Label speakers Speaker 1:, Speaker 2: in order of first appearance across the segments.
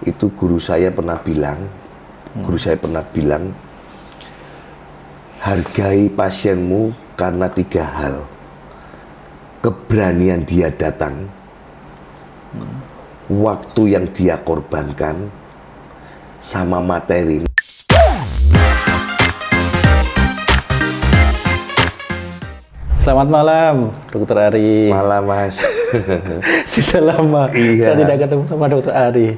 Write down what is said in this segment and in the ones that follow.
Speaker 1: itu guru saya pernah bilang, hargai pasienmu karena 3 hal. Keberanian dia datang, waktu yang dia korbankan, sama materi.
Speaker 2: Selamat malam, Dokter Ari.
Speaker 1: Malam, Mas.
Speaker 2: Sudah lama saya tidak ketemu sama Dokter Ari.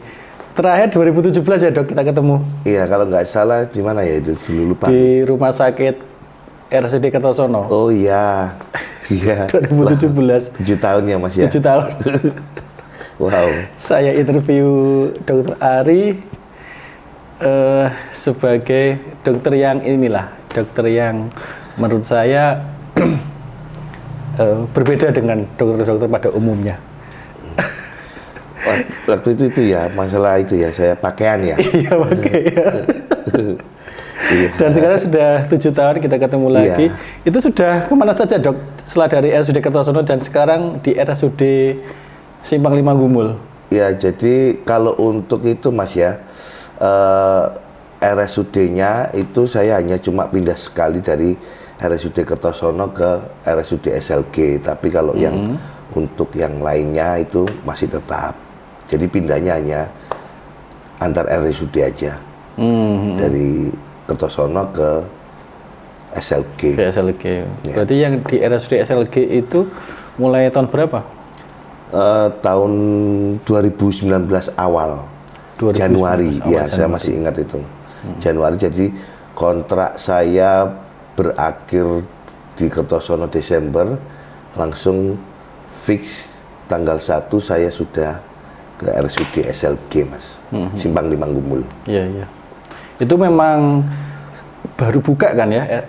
Speaker 2: Terakhir 2017 ya, Dok, kita ketemu.
Speaker 1: Iya, kalau nggak salah di mana ya itu? Dulu lupa.
Speaker 2: Di Rumah Sakit RSUD Kertosono.
Speaker 1: Oh iya. Iya.
Speaker 2: 2017.
Speaker 1: 7 tahun ya, Mas ya.
Speaker 2: 7 tahun.
Speaker 1: Wow.
Speaker 2: Saya interview Dokter Ari sebagai dokter yang dokter yang menurut saya berbeda dengan dokter-dokter pada umumnya.
Speaker 1: Waktu itu ya, masalah itu ya, saya pakaian ya.
Speaker 2: Iya, pakaian. Dan sekarang sudah 7 tahun kita ketemu lagi. Iya. Itu sudah kemana saja, Dok? Setelah dari RSUD Kertosono dan sekarang di RSUD Simpang 5 Gumul.
Speaker 1: Ya, jadi kalau untuk itu, Mas ya, RSUD-nya itu saya hanya cuma pindah sekali dari RSUD Kertosono ke RSUD SLG. Tapi kalau yang untuk yang lainnya itu masih tetap. Jadi pindahnya hanya antar RSUD aja. Dari Kertosono ke SLG.
Speaker 2: Ke SLG.
Speaker 1: Ya.
Speaker 2: Berarti yang di RSUD SLG itu mulai tahun berapa?
Speaker 1: Tahun 2019 awal.
Speaker 2: 2019
Speaker 1: Januari.
Speaker 2: Awal
Speaker 1: Ya,
Speaker 2: Januari.
Speaker 1: saya masih ingat itu. Januari, jadi kontrak saya berakhir di Kertosono Desember, langsung fix tanggal 1 saya sudah ke RSUD SLG, Mas. Simpang 5 Gumul.
Speaker 2: Iya, iya. Itu memang baru buka kan ya,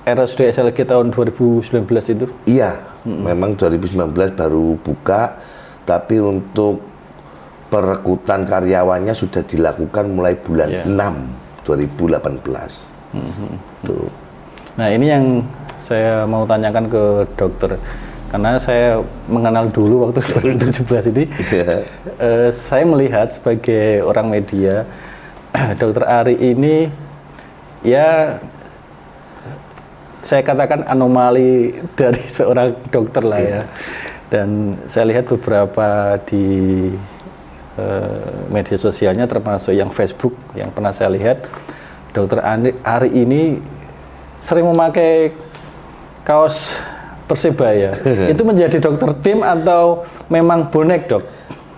Speaker 2: RSUD SLG tahun 2019 itu?
Speaker 1: Iya, memang 2019 baru buka, tapi untuk perekrutan karyawannya sudah dilakukan mulai bulan 6 2018. Tuh.
Speaker 2: Nah, ini yang saya mau tanyakan ke dokter, karena saya mengenal dulu waktu 2017 ini. Saya melihat sebagai orang media, Dokter Ari ini ya saya katakan anomali dari seorang dokter lah ya. Dan saya lihat beberapa di media sosialnya, termasuk yang Facebook yang pernah saya lihat, Dokter Ari ini sering memakai kaos Persebaya. Itu menjadi dokter tim atau memang bonek, Dok?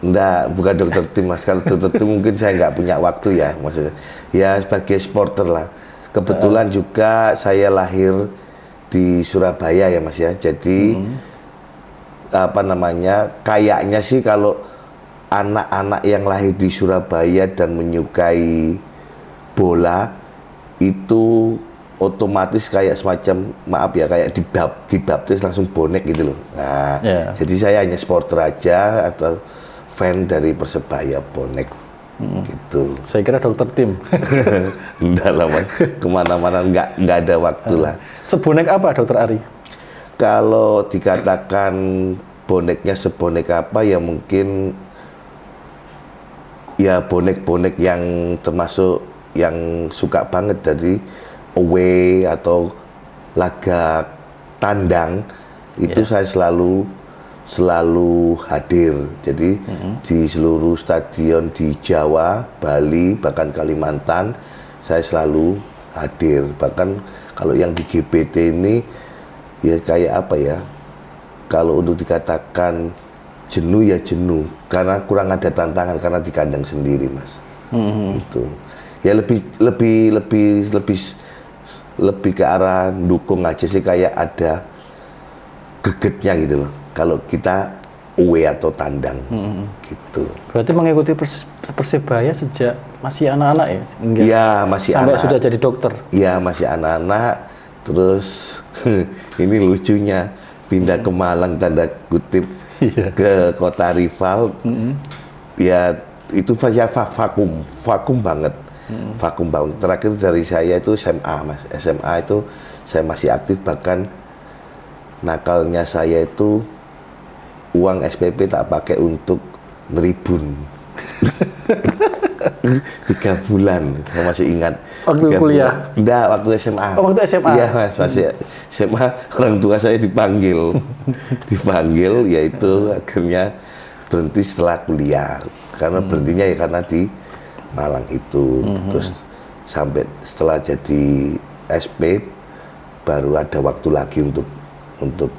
Speaker 1: Enggak, bukan dokter tim, Mas. Kalau dokter tim mungkin saya nggak punya waktu ya, maksudnya. Ya sebagai supporter lah. Kebetulan juga saya lahir di Surabaya ya, Mas ya. Jadi kayaknya sih kalau anak-anak yang lahir di Surabaya dan menyukai bola itu otomatis kayak semacam, maaf ya, kayak dibaptis langsung bonek gitu loh. Nah, jadi saya hanya supporter aja atau fan dari Persebaya, bonek gitu.
Speaker 2: Saya kira dokter tim.
Speaker 1: Enggak lah, Mas. Kemana-mana nggak ada waktu lah.
Speaker 2: Sebonek apa, Dokter Ari?
Speaker 1: Kalau dikatakan boneknya sebonek apa, ya mungkin ya bonek-bonek yang termasuk yang suka banget dari away atau laga tandang itu saya selalu hadir. Jadi di seluruh stadion di Jawa, Bali, bahkan Kalimantan saya selalu hadir. Bahkan kalau yang di GPT ini ya kayak apa ya? Kalau untuk dikatakan jenuh ya jenuh, karena kurang ada tantangan karena di kandang sendiri, Mas. Itu ya lebih ke arah dukung aja sih, kayak ada gregetnya gitu loh kalau kita away atau tandang. Gitu.
Speaker 2: Berarti mengikuti Persebaya sejak masih anak-anak ya?
Speaker 1: Iya, masih
Speaker 2: sampai
Speaker 1: anak.
Speaker 2: Sudah jadi dokter?
Speaker 1: Iya, masih anak-anak. Terus ini lucunya, pindah ke Malang tanda kutip ke kota rival. Ya itu saya vakum banget. Vakum banget. Terakhir dari saya itu SMA, Mas. SMA itu saya masih aktif, bahkan nakalnya saya itu uang SPP tak pakai untuk neribun. 3 bulan, saya masih ingat.
Speaker 2: Waktu
Speaker 1: 3
Speaker 2: kuliah?
Speaker 1: bulan. Enggak, waktu SMA.
Speaker 2: Oh, waktu SMA?
Speaker 1: Iya mas, masih SMA. Orang tua saya dipanggil, yaitu akhirnya berhenti setelah kuliah. Karena berhentinya ya karena di Malang itu. Terus sampai setelah jadi SP baru ada waktu lagi untuk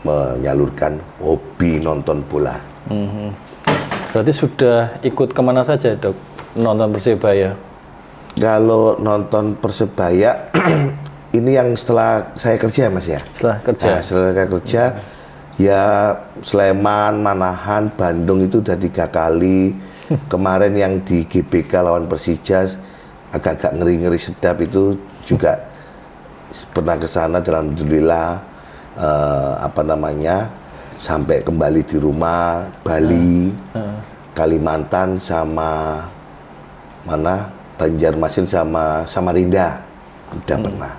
Speaker 1: menyalurkan hobi nonton bola.
Speaker 2: Berarti sudah ikut kemana saja dok nonton Persebaya?
Speaker 1: Kalau nonton Persebaya ini yang setelah saya kerja mas ya?
Speaker 2: Setelah kerja?
Speaker 1: Nah, setelah saya kerja ya Sleman, Manahan, Bandung itu udah 3 kali. Kemarin yang di GBK lawan Persija agak-agak ngeri-ngeri sedap itu juga pernah ke sana dan alhamdulillah sampai kembali di rumah Bali, Kalimantan sama mana Banjarmasin sama Samarinda udah pernah.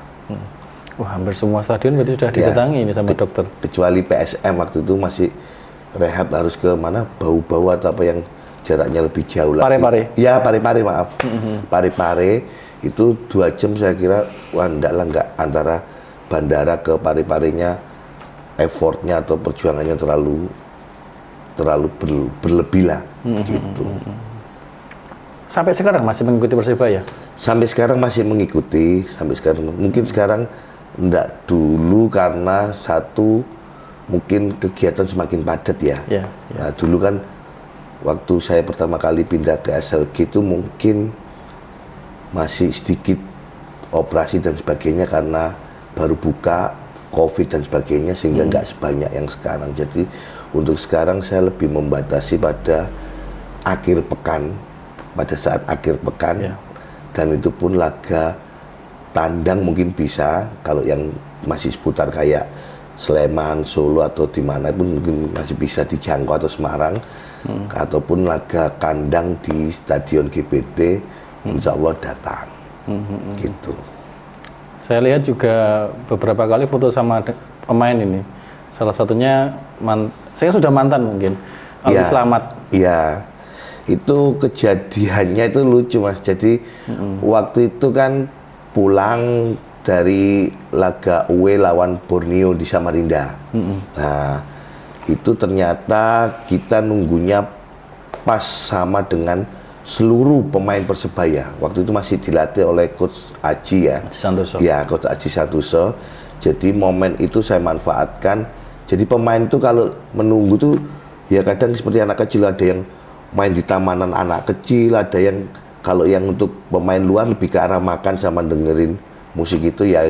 Speaker 2: Wah, hampir semua stadion berarti sudah didatangi ini sama dokter.
Speaker 1: Kecuali PSM waktu itu masih rehab harus ke mana Bau-Bau atau apa yang jaraknya lebih jauh lagi.
Speaker 2: Parepare.
Speaker 1: Ya Parepare maaf. Parepare itu 2 jam saya kira wah enggak antara bandara ke Pareparenya effortnya atau perjuangannya terlalu berlebih lah gitu.
Speaker 2: Sampai sekarang masih mengikuti Persebaya?
Speaker 1: Sampai sekarang masih mengikuti, sampai sekarang mungkin sekarang enggak dulu karena satu mungkin kegiatan semakin padat ya. Nah, dulu kan waktu saya pertama kali pindah ke SLG itu mungkin masih sedikit operasi dan sebagainya karena baru buka COVID dan sebagainya sehingga nggak sebanyak yang sekarang. Jadi untuk sekarang saya lebih membatasi pada akhir pekan, pada saat akhir pekan dan itu pun laga tandang mungkin bisa kalau yang masih seputar kayak Sleman, Solo atau di mana pun mungkin masih bisa dijangkau atau Semarang ataupun laga kandang di Stadion GBT insya Allah datang gitu.
Speaker 2: Saya lihat juga beberapa kali foto sama pemain ini. Salah satunya saya sudah mantan mungkin. Alwi Slamet.
Speaker 1: Iya. Itu kejadiannya itu lucu mas. Jadi waktu itu kan pulang dari laga away lawan Borneo di Samarinda. Nah itu ternyata kita nunggunya pas sama dengan seluruh pemain Persebaya. Waktu itu masih dilatih oleh Coach Aji ya.
Speaker 2: Santoso.
Speaker 1: Ya, Coach Aji Santoso. Jadi momen itu saya manfaatkan. Jadi pemain itu kalau menunggu tuh ya kadang seperti anak kecil, ada yang main di tamanan anak kecil, ada yang kalau yang untuk pemain luar lebih ke arah makan sama dengerin musik itu ya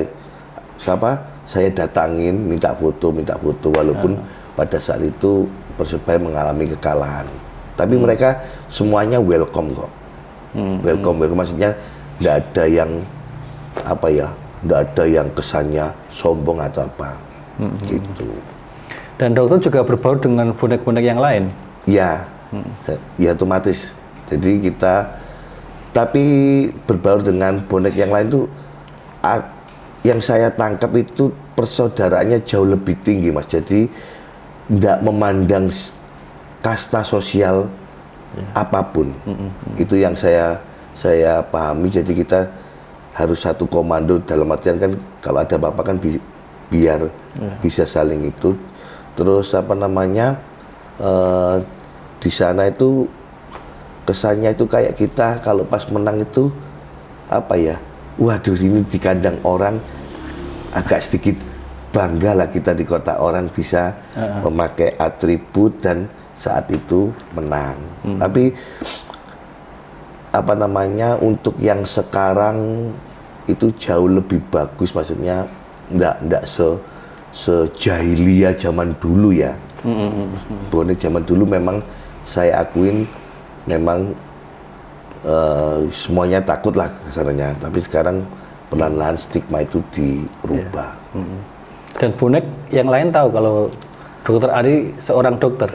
Speaker 1: saya datangin minta foto walaupun pada saat itu Persebaya mengalami kekalahan. Tapi mereka semuanya welcome kok. Welcome maksudnya enggak ada yang enggak ada yang kesannya sombong atau apa. Gitu.
Speaker 2: Dan dokter juga berbaur dengan bonek-bonek yang lain.
Speaker 1: Ya. Ya otomatis. Jadi tapi berbaur dengan bonek yang lain itu yang saya tangkap itu persaudaraannya jauh lebih tinggi Mas. Jadi enggak memandang kasta sosial apapun. Itu yang saya pahami. Jadi kita harus satu komando, dalam artian kan kalau ada apa-apa kan biar bisa saling itu. Terus di sana itu kesannya itu kayak kita kalau pas menang itu waduh ini di kandang orang agak sedikit bangga lah kita di kota orang bisa memakai atribut dan saat itu menang. Tapi untuk yang sekarang itu jauh lebih bagus, maksudnya enggak sejahiliyah zaman dulu ya. Bonek zaman dulu memang saya akuin memang semuanya takut lah kesannya, tapi sekarang pelan-pelan stigma itu dirubah.
Speaker 2: Dan bonek yang lain tahu kalau Dokter Ari seorang dokter.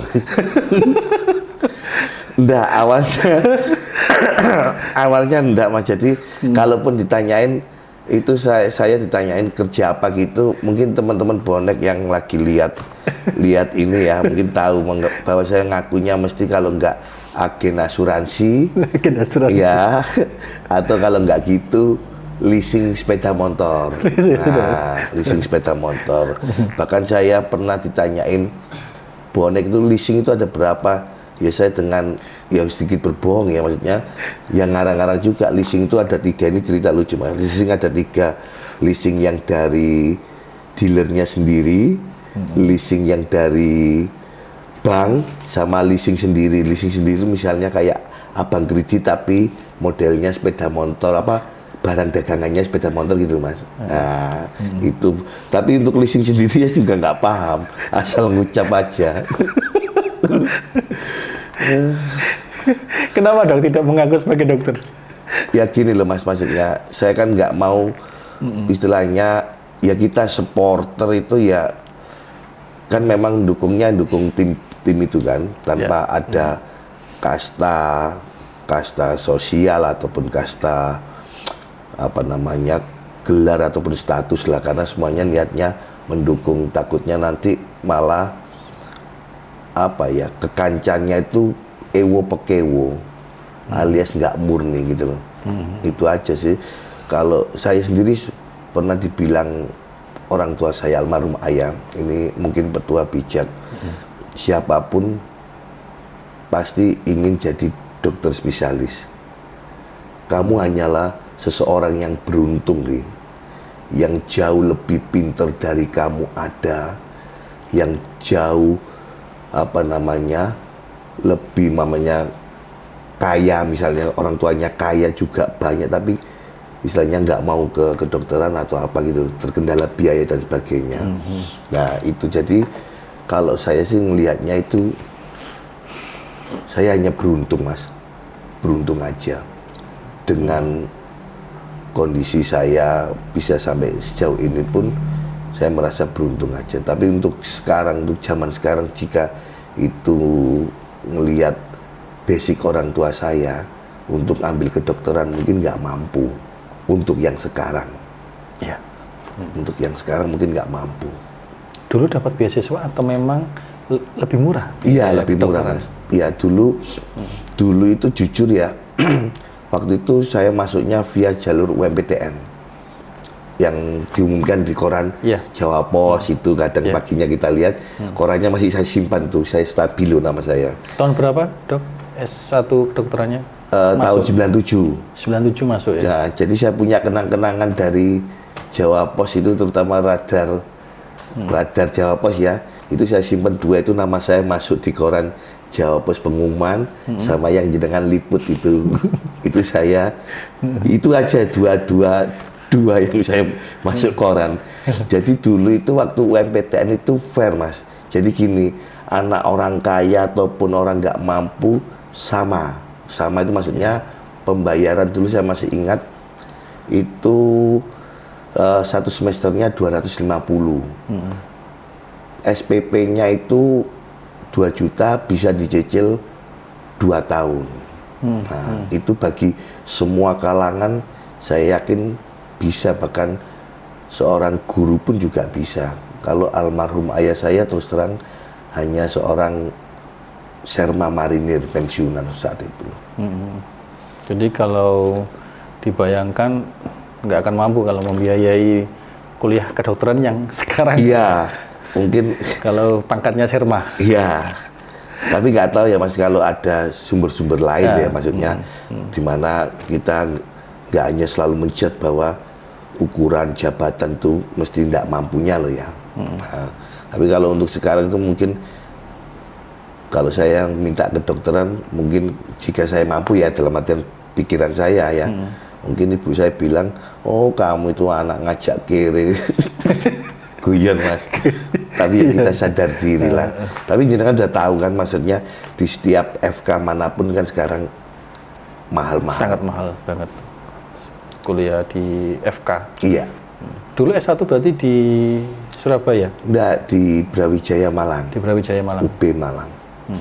Speaker 1: Enggak, awalnya enggak Mas. Jadi kalaupun ditanyain itu saya ditanyain kerja apa gitu, mungkin teman-teman bonek yang lagi lihat ini ya mungkin tahu bahwa saya ngakunya mesti kalau enggak agen asuransi,
Speaker 2: Agen asuransi.
Speaker 1: ya, atau kalau nggak gitu leasing sepeda motor. Nah, leasing sepeda motor. Bahkan saya pernah ditanyain, bonek itu leasing itu ada berapa? Ya saya dengan ya sedikit berbohong ya, maksudnya yang ngarang-ngarang juga leasing itu ada 3. Ini cerita lucu mas. Leasing ada 3, leasing yang dari dealernya sendiri, leasing yang dari bank, sama leasing sendiri. Leasing sendiri misalnya kayak abang kredit tapi modelnya sepeda motor, apa barang dagangannya sepeda motor gitu mas. Nah itu, tapi untuk leasing sendiri ya juga nggak paham, asal ngucap aja.
Speaker 2: Kenapa dok tidak mengaku sebagai dokter?
Speaker 1: Ya gini loh mas, maksudnya saya kan nggak mau istilahnya ya kita supporter itu ya kan memang dukung tim itu kan tanpa ada kasta sosial ataupun kasta apa namanya gelar ataupun status lah, karena semuanya niatnya mendukung, takutnya nanti malah apa ya kekancannya itu ewo pekewo alias nggak murni gitu loh. Itu aja sih. Kalau saya sendiri pernah dibilang orang tua saya almarhum ayah, ini mungkin petua bijak, siapapun pasti ingin jadi dokter spesialis. Kamu hanyalah seseorang yang beruntung nih, yang jauh lebih pintar dari kamu ada, yang jauh apa namanya lebih kaya, misalnya orang tuanya kaya juga banyak tapi istilahnya nggak mau ke kedokteran atau apa gitu, terkendala biaya dan sebagainya. Nah itu jadi kalau saya sih ngelihatnya itu saya hanya beruntung mas, beruntung aja dengan kondisi saya bisa sampai sejauh ini pun saya merasa beruntung aja. Tapi untuk sekarang, untuk zaman sekarang, jika itu ngelihat basic orang tua saya untuk ambil kedokteran mungkin nggak mampu untuk yang sekarang.
Speaker 2: Ya.
Speaker 1: Untuk yang sekarang mungkin nggak mampu.
Speaker 2: Dulu dapat beasiswa atau memang lebih murah?
Speaker 1: Iya lebih murah mas. Iya dulu itu jujur ya waktu itu saya masuknya via jalur UMPTN yang diumumkan di koran Jawa Pos itu kadang paginya kita lihat korannya masih saya simpan tuh, saya Stabilo nama saya.
Speaker 2: Tahun berapa dok S1 kedokterannya?
Speaker 1: Tahun 97
Speaker 2: masuk ya?
Speaker 1: Ya jadi saya punya kenang-kenangan dari Jawa Pos itu, terutama radar Jawa Pos ya, itu saya simpan 2 itu, nama saya masuk di koran Jawa Pos pengumuman sama yang jenengan liput itu itu saya itu aja dua yang saya masuk koran. Jadi dulu itu waktu UMPTN itu fair mas, jadi gini, anak orang kaya ataupun orang nggak mampu sama itu maksudnya pembayaran dulu saya masih ingat itu satu semesternya 250, SPP-nya itu 2 juta bisa dicicil 2 tahun. Nah, itu bagi semua kalangan saya yakin bisa, bahkan seorang guru pun juga bisa. Kalau almarhum ayah saya terus terang hanya seorang serma marinir pensiunan saat itu.
Speaker 2: Jadi kalau dibayangkan nggak akan mampu kalau membiayai kuliah kedokteran yang sekarang.
Speaker 1: Iya, mungkin
Speaker 2: kalau pangkatnya serma.
Speaker 1: Iya, tapi nggak tahu ya mas, kalau ada sumber-sumber lain ya maksudnya, dimana kita nggak hanya selalu menjat bahwa ukuran jabatan tuh mesti tidak mampunya loh ya. Nah, tapi kalau untuk sekarang itu mungkin kalau saya minta kedokteran, mungkin jika saya mampu ya, dalam artian pikiran saya ya, mungkin ibu saya bilang, oh kamu itu anak ngajak kiri. Guyon mas. Tapi ya kita sadar diri lah. Tapi jenengan udah tahu kan, maksudnya di setiap FK manapun kan sekarang mahal-mahal.
Speaker 2: Sangat mahal banget kuliah di FK.
Speaker 1: Iya.
Speaker 2: Dulu S1 berarti di Surabaya?
Speaker 1: Enggak, di Brawijaya Malang.
Speaker 2: Di Brawijaya Malang.
Speaker 1: UB Malang.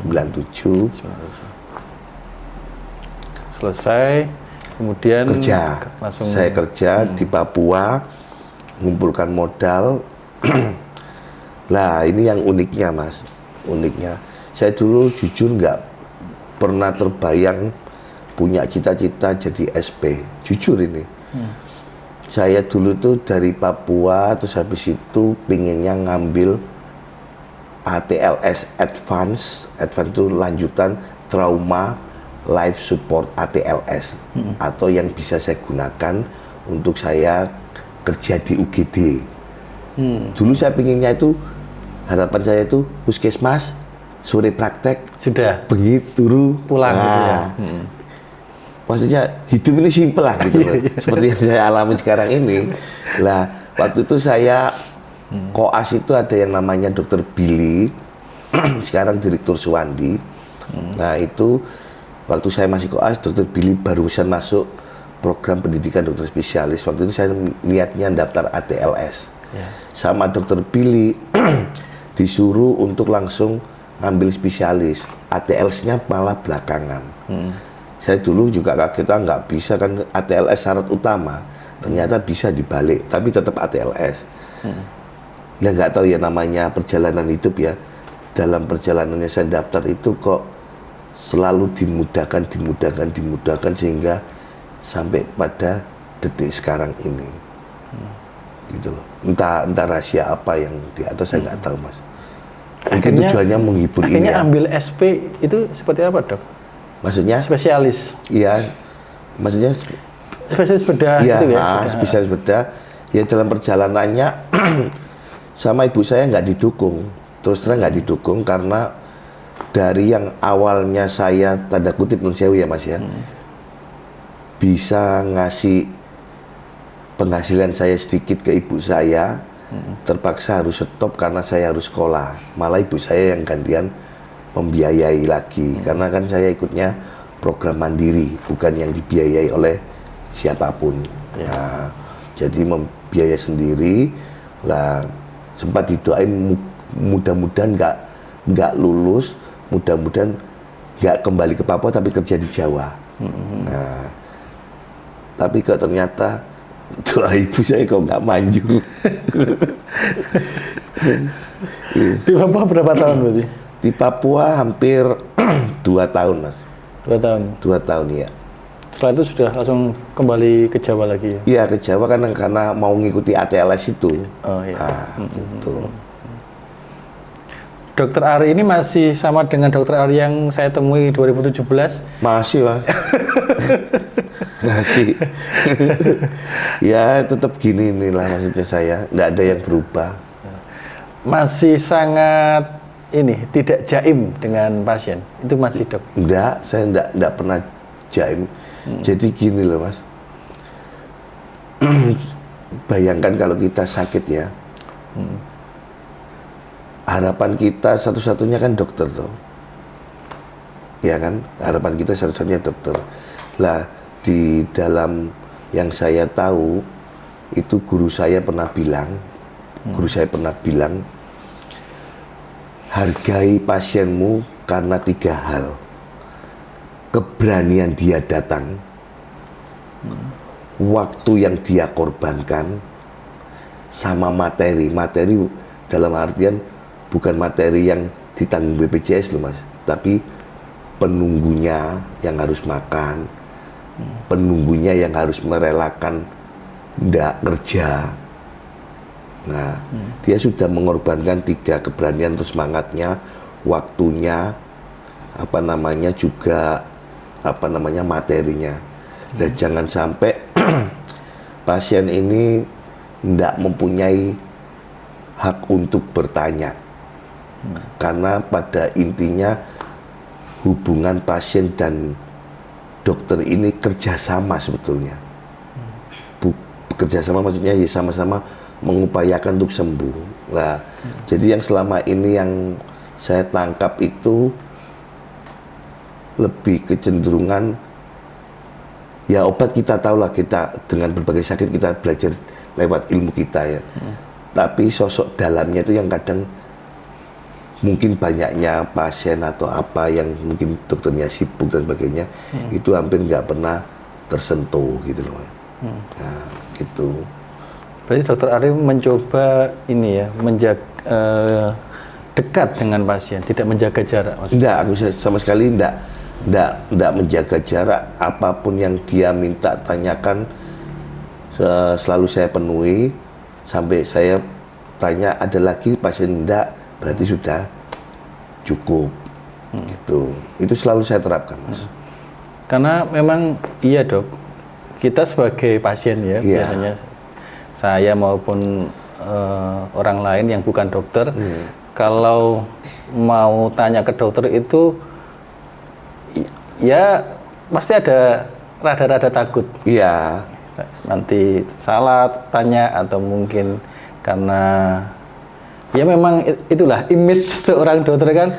Speaker 1: 97.
Speaker 2: Selesai, kemudian
Speaker 1: kerja.
Speaker 2: Langsung
Speaker 1: saya kerja di Papua, mengumpulkan modal. Lah ini yang uniknya mas, uniknya saya dulu jujur nggak pernah terbayang punya cita-cita jadi SP. Jujur ini. Saya dulu tuh dari Papua, terus habis itu pinginnya ngambil ATLS Advance itu lanjutan Trauma Life Support ATLS, atau yang bisa saya gunakan untuk saya kerja di UGD. Dulu saya pinginnya itu, harapan saya itu puskesmas, sore praktek,
Speaker 2: sudah
Speaker 1: pergi turu
Speaker 2: pulang gitu ya.
Speaker 1: Maksudnya hidup ini simpel lah gitu loh. Seperti yang saya alami sekarang ini. Lah waktu itu saya koas itu ada yang namanya Dokter Billy, sekarang Direktur Suwandi. Nah itu waktu saya masih koas, Dokter Billy barusan masuk program pendidikan dokter spesialis. Waktu itu saya niatnya daftar ATLS. Sama Dokter Billy disuruh untuk langsung ngambil spesialis. ATLS-nya malah belakangan. Saya dulu juga kaget, nggak bisa kan ATLS syarat utama. Ternyata bisa dibalik, tapi tetap ATLS. Ya nggak tahu ya, namanya perjalanan hidup ya. Dalam perjalanannya saya daftar itu kok selalu dimudahkan sehingga sampai pada detik sekarang ini. Gitu loh. Entah rahasia apa yang di atas saya nggak tahu, Mas. Mungkin tujuannya menghibur ini ya.
Speaker 2: Ambil SP itu seperti apa, Dok?
Speaker 1: Maksudnya?
Speaker 2: Spesialis.
Speaker 1: Iya. Maksudnya
Speaker 2: spesialis bedah
Speaker 1: ya,
Speaker 2: gitu ya?
Speaker 1: Spesialis bedah. Ya dalam perjalanannya sama ibu saya nggak didukung. Terus terang nggak didukung karena dari yang awalnya saya tanda kutip nun sewu ya Mas ya, bisa ngasih penghasilan saya sedikit ke ibu saya, terpaksa harus stop karena saya harus sekolah. Malah ibu saya yang gantian membiayai lagi, karena kan saya ikutnya program mandiri, bukan yang dibiayai oleh siapapun. Nah, jadi membiayai sendiri lah. Sempat didoain mudah-mudahan nggak lulus, mudah-mudahan nggak kembali ke Papua tapi kerja di Jawa. Nah, tapi kok ternyata doa ibu saya kok nggak manjur.
Speaker 2: Di Papua berapa tahun berarti?
Speaker 1: Di Papua hampir 2 tahun, Mas.
Speaker 2: 2 tahun?
Speaker 1: 2 tahun, ya.
Speaker 2: Setelah itu sudah langsung kembali ke Jawa lagi ya?
Speaker 1: Iya, ke Jawa karena mau ngikuti ATLS itu.
Speaker 2: Oh iya.
Speaker 1: Nah, gitu.
Speaker 2: Dokter Ari ini masih sama dengan Dokter Ari yang saya temui 2017?
Speaker 1: Masih, Mas. Masih. Ya, tetap gini inilah maksudnya saya. Nggak ada yang berubah.
Speaker 2: Masih sangat tidak jaim dengan pasien, itu masih, Dok?
Speaker 1: Enggak, saya enggak pernah jaim. Jadi gini loh, Mas. Bayangkan kalau kita sakit ya, harapan kita satu-satunya kan dokter tuh, ya kan? Harapan kita satu-satunya dokter. Lah di dalam yang saya tahu itu guru saya pernah bilang, hargai pasienmu karena 3 hal. Keberanian dia datang, waktu yang dia korbankan, sama materi. Materi dalam artian bukan materi yang ditanggung BPJS loh, Mas, tapi penunggunya yang harus makan, penunggunya yang harus merelakan ndak kerja. Nah, dia sudah mengorbankan 3 keberanian atau semangatnya, waktunya, juga materinya. Dan jangan sampai pasien ini tidak mempunyai hak untuk bertanya. Karena pada intinya hubungan pasien dan dokter ini kerjasama sebetulnya. Kerjasama maksudnya ya sama-sama mengupayakan untuk sembuh. Nah, jadi yang selama ini yang saya tangkap itu lebih kecenderungan ya obat kita tahulah, kita dengan berbagai sakit kita belajar lewat ilmu kita ya. Tapi sosok dalamnya itu yang kadang mungkin banyaknya pasien atau apa yang mungkin dokternya sibuk dan sebagainya, itu hampir nggak pernah tersentuh gitu loh. Nah, gitu.
Speaker 2: Berarti Dokter Ari mencoba menjaga dekat dengan pasien, tidak menjaga jarak maksudnya?
Speaker 1: Enggak, aku sama sekali enggak nggak menjaga jarak, apapun yang dia minta tanyakan selalu saya penuhi, sampai saya tanya ada lagi pasien enggak, berarti sudah cukup. Gitu. Itu selalu saya terapkan, Mas.
Speaker 2: Karena memang iya, Dok, kita sebagai pasien ya, biasanya saya maupun orang lain yang bukan dokter, kalau mau tanya ke dokter itu ya pasti ada rada-rada takut.
Speaker 1: Iya.
Speaker 2: Nanti salah tanya, atau mungkin karena ya memang itulah image seorang dokter kan.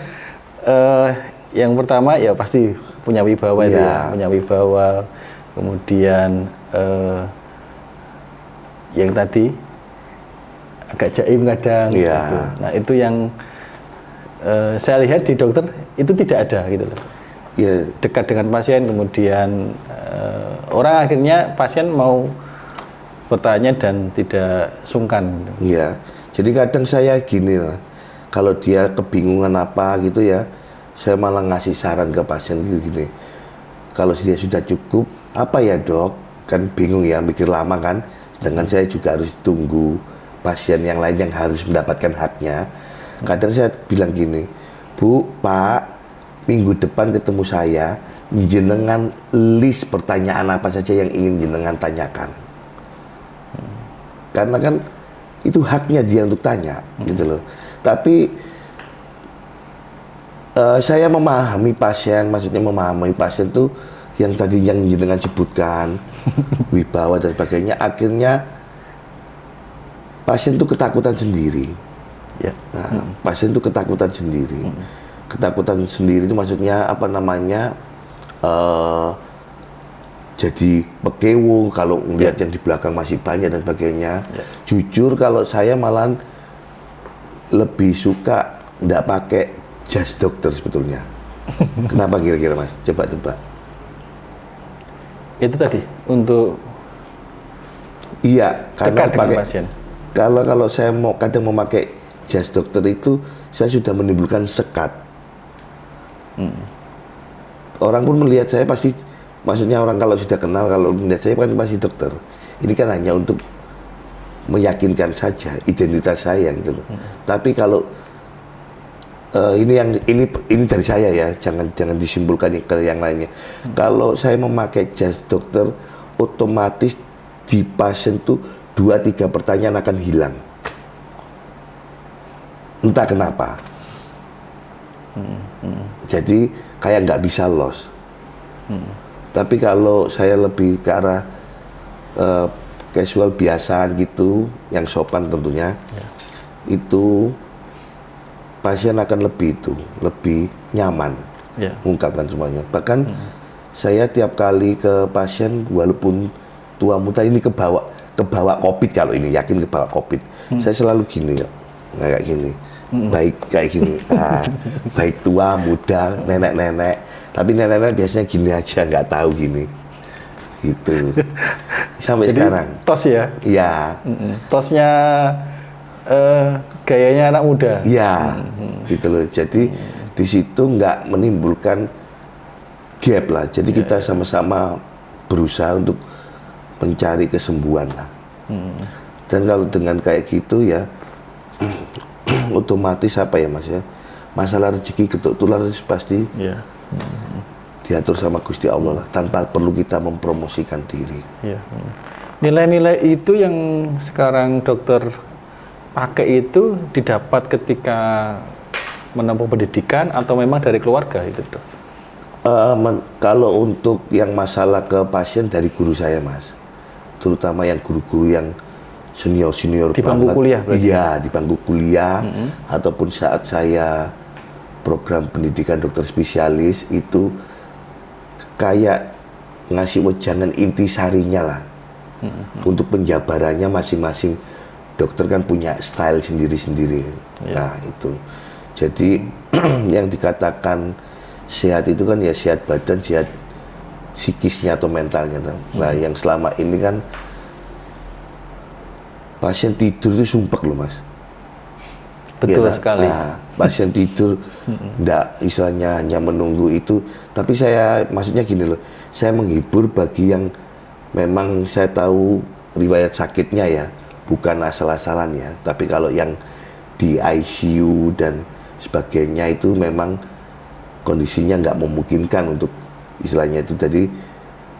Speaker 2: Yang pertama ya pasti punya wibawa itu ya, punya wibawa. Kemudian yang tadi agak jaim kadang. Gitu. Nah itu yang saya lihat di dokter itu tidak ada gitu loh. Dekat dengan pasien, kemudian orang akhirnya pasien mau bertanya dan tidak sungkan.
Speaker 1: Iya. Jadi kadang saya gini lah, kalau dia kebingungan apa gitu ya, saya malah ngasih saran ke pasien gitu gini. Kalau dia sudah cukup, apa ya dok? Kan bingung ya, mikir lama kan. Sedangkan saya juga harus tunggu pasien yang lain yang harus mendapatkan haknya. Kadang saya bilang gini, Bu, Pak, minggu depan ketemu saya, jenengan list pertanyaan apa saja yang ingin jenengan tanyakan. Karena kan itu haknya dia untuk tanya, gitu loh. Tapi saya memahami pasien, maksudnya memahami pasien tuh yang tadi yang jenengan sebutkan, wibawa dan sebagainya, akhirnya pasien tuh ketakutan sendiri. Nah, pasien tuh ketakutan sendiri. Ketakutan sendiri itu maksudnya apa namanya? Jadi pekewo kalau melihat yang di belakang masih banyak dan sebagainya. Jujur kalau saya malah lebih suka nggak pakai jas dokter sebetulnya. Kenapa kira-kira Mas? Coba tebak.
Speaker 2: Itu tadi untuk
Speaker 1: karena
Speaker 2: dekat dengan pasien.
Speaker 1: Kalau saya mau kadang memakai jas dokter itu saya sudah menimbulkan sekat. Orang pun melihat saya pasti, maksudnya orang kalau sudah kenal, kalau melihat saya kan pasti dokter. Ini kan hanya untuk meyakinkan saja identitas saya gitu loh. Tapi kalau ini dari saya ya, jangan disimpulkan ke yang lainnya. Kalau saya memakai jas dokter, otomatis di pasien tuh 2-3 pertanyaan akan hilang. Entah kenapa. Jadi kayak nggak bisa loss. Tapi kalau saya lebih ke arah casual biasaan gitu, yang sopan tentunya, itu pasien akan lebih nyaman mengungkapkan semuanya. Bahkan saya tiap kali ke pasien, walaupun tua muda ini kebawa COVID, kalau ini yakin kebawa COVID, saya selalu gini ya, kayak gini, baik kayak gini, baik tua muda, nenek-nenek, tapi nenek-nenek biasanya gini aja, nggak tahu gini, gitu. Sampai jadi, sekarang.
Speaker 2: Tos ya?
Speaker 1: Iya.
Speaker 2: Tosnya gayanya anak muda.
Speaker 1: Iya, gitu loh. Jadi di situ nggak menimbulkan gap lah. Jadi kita sama-sama berusaha untuk mencari kesembuhan lah. Dan kalau dengan kayak gitu ya, otomatis apa ya Mas ya, masalah rezeki getuk tular pasti diatur sama Gusti Allah lah, tanpa perlu kita mempromosikan diri.
Speaker 2: Nilai-nilai itu yang sekarang dokter pakai itu didapat ketika menempuh pendidikan atau memang dari keluarga itu, Dok?
Speaker 1: Kalau untuk yang masalah ke pasien dari guru saya Mas, terutama yang guru-guru yang senior-senior
Speaker 2: di bangku kuliah berarti?
Speaker 1: Iya, di bangku kuliah, ataupun saat saya program pendidikan dokter spesialis itu kayak ngasih wejangan intisarinya lah. Untuk penjabarannya masing-masing dokter kan punya style sendiri-sendiri. Nah itu, jadi yang dikatakan sehat itu kan ya sehat badan, sehat psikisnya atau mentalnya. Nah yang selama ini kan pasien tidur itu sumpek loh Mas.
Speaker 2: Betul sekali.
Speaker 1: Nah, pasien tidur, enggak istilahnya hanya menunggu itu. Tapi saya maksudnya gini loh, saya menghibur bagi yang memang saya tahu riwayat sakitnya ya, bukan asal-asalan ya. Tapi kalau yang di ICU dan sebagainya itu memang kondisinya nggak memungkinkan untuk istilahnya itu. Jadi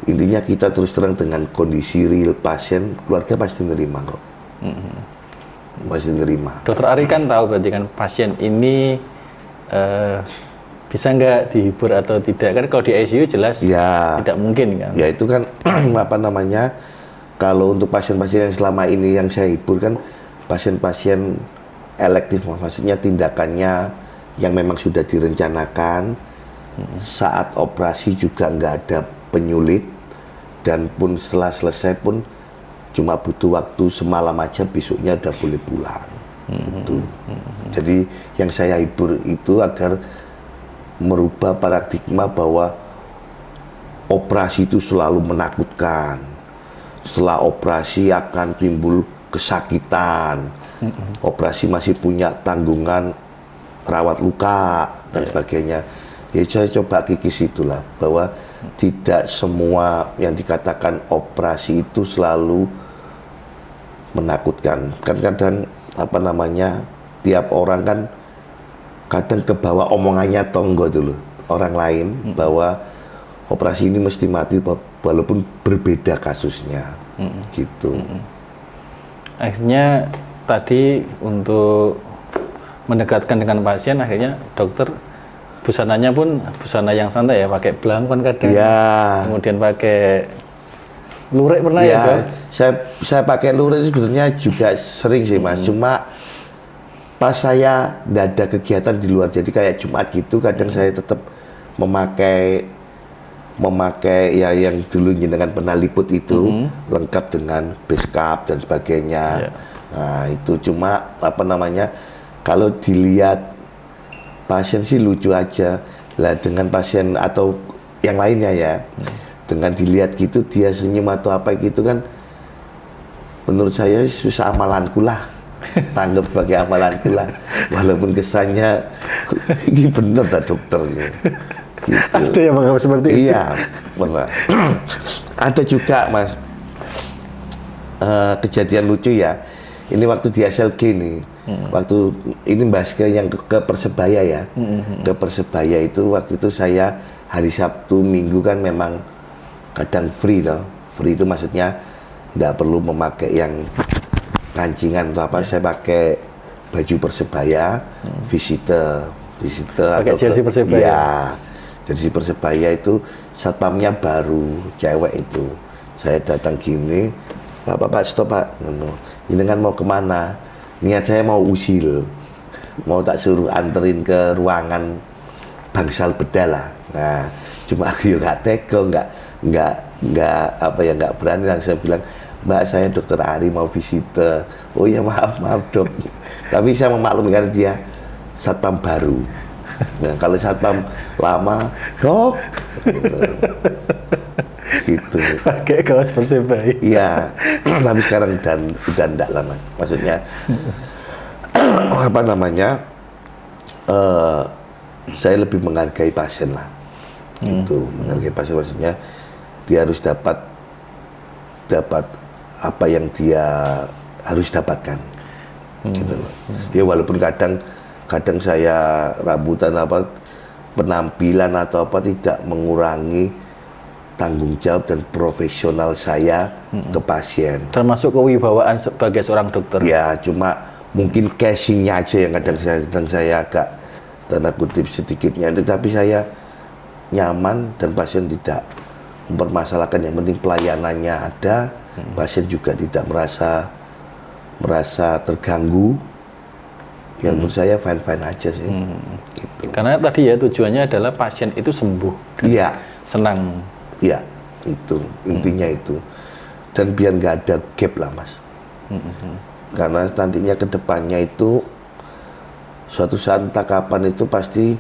Speaker 1: intinya kita terus terang dengan kondisi real pasien, keluarga pasti nerima kok. Pasti nerima.
Speaker 2: Dokter Ari kan tahu berarti kan pasien ini bisa nggak dihibur atau tidak, kan kalau di ICU jelas
Speaker 1: Ya,
Speaker 2: tidak mungkin kan.
Speaker 1: ya itu kan apa namanya, kalau untuk pasien-pasien yang selama ini yang saya hibur kan pasien-pasien elektif, maksudnya tindakannya yang memang sudah direncanakan, saat operasi juga nggak ada penyulit, dan pun setelah selesai pun cuma butuh waktu semalam aja, besoknya udah boleh pulang. Itu. Jadi yang saya hibur itu agar merubah paradigma bahwa operasi itu selalu menakutkan. Setelah operasi akan timbul kesakitan. Operasi masih punya tanggungan rawat luka dan sebagainya. Ya saya coba kikis itulah bahwa tidak semua yang dikatakan operasi itu selalu menakutkan. Kan kadang apa namanya, tiap orang kan kadang kebawa omongannya tonggo dulu orang lain bahwa operasi ini mesti mati walaupun berbeda kasusnya. Gitu.
Speaker 2: Akhirnya tadi untuk mendekatkan dengan pasien, akhirnya dokter busananya pun busana yang santai ya, pakai belang kan kadang.
Speaker 1: Ya.
Speaker 2: Kemudian pakai lurik pernah ya, Dok?
Speaker 1: Saya pakai lurik itu sebetulnya juga sering sih Mas. Cuma pas saya nggak ada kegiatan di luar, jadi kayak Jumat gitu, kadang saya tetap memakai ya yang dulu dengan pernah liput itu, lengkap dengan base cap dan sebagainya. Nah itu cuma apa namanya, kalau dilihat pasien sih lucu aja lah dengan pasien atau yang lainnya ya, dengan dilihat gitu dia senyum atau apa gitu kan, menurut saya susah amalanku lah. Tanggap sebagai amalanku lah, walaupun kesannya ini bener tak dokter gitu.
Speaker 2: Ada yang menganggap seperti itu?
Speaker 1: Iya, pernah. Ada juga Mas, kejadian lucu ya, ini waktu di SLG nih, waktu ini bahas ke yang ke Persebaya ya, ke Persebaya itu waktu itu saya hari Sabtu Minggu kan memang kadang free loh, free itu maksudnya nggak perlu memakai yang rancingan atau apa, saya pakai baju Persebaya, visitor
Speaker 2: pakai jersey Persebaya.
Speaker 1: Ya, jersey Persebaya itu satpamnya baru, cewek itu. Saya datang gini, Pak stop Pak, ini kan mau kemana? Niat saya mau usil, mau tak suruh anterin ke ruangan bangsal bedala. Nah, cuma aku nggak tega, nggak apa ya, nggak berani, langsung bilang, Mbak, saya dokter Ari mau visitor. Oh ya maaf dok. Tapi saya memaklumi karena dia satpam baru. Nah kalau satpam lama, dok, gitu.
Speaker 2: Pakai kaos Persebaya.
Speaker 1: Iya, tapi sekarang udah enggak lama. Maksudnya apa namanya? Saya lebih menghargai pasien lah. Itu menghargai pasien, maksudnya dia harus dapat apa yang dia harus dapatkan, gitu loh. Ya walaupun kadang saya rambutan apa, penampilan atau apa tidak mengurangi tanggung jawab dan profesional saya ke pasien.
Speaker 2: Termasuk kewibawaan sebagai seorang dokter.
Speaker 1: Ya cuma mungkin casingnya aja yang kadang saya agak tanda kutip sedikitnya, tetapi saya nyaman dan pasien tidak mempermasalahkan, yang penting pelayanannya ada, pasien juga tidak merasa terganggu. Ya menurut saya fine aja sih. Gitu.
Speaker 2: Karena tadi ya tujuannya adalah pasien itu sembuh.
Speaker 1: Iya.
Speaker 2: Senang.
Speaker 1: Iya, itu intinya itu. Dan biar nggak ada gap lah Mas. Karena nantinya ke depannya itu suatu saat entah kapan itu pasti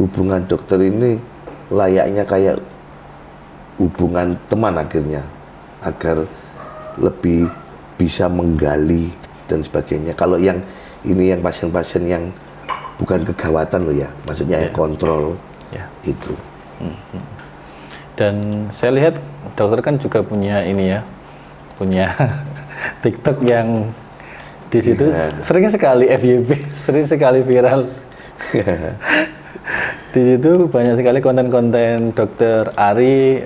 Speaker 1: hubungan dokter ini layaknya kayak hubungan teman akhirnya, agar lebih bisa menggali dan sebagainya. Kalau yang ini yang pasien-pasien yang bukan kegawatan loh ya, maksudnya yang kontrol itu.
Speaker 2: Dan saya lihat dokter kan juga punya ini ya, punya TikTok yang di situ sering sekali FYP, sering sekali viral. Di situ banyak sekali konten-konten dokter Ari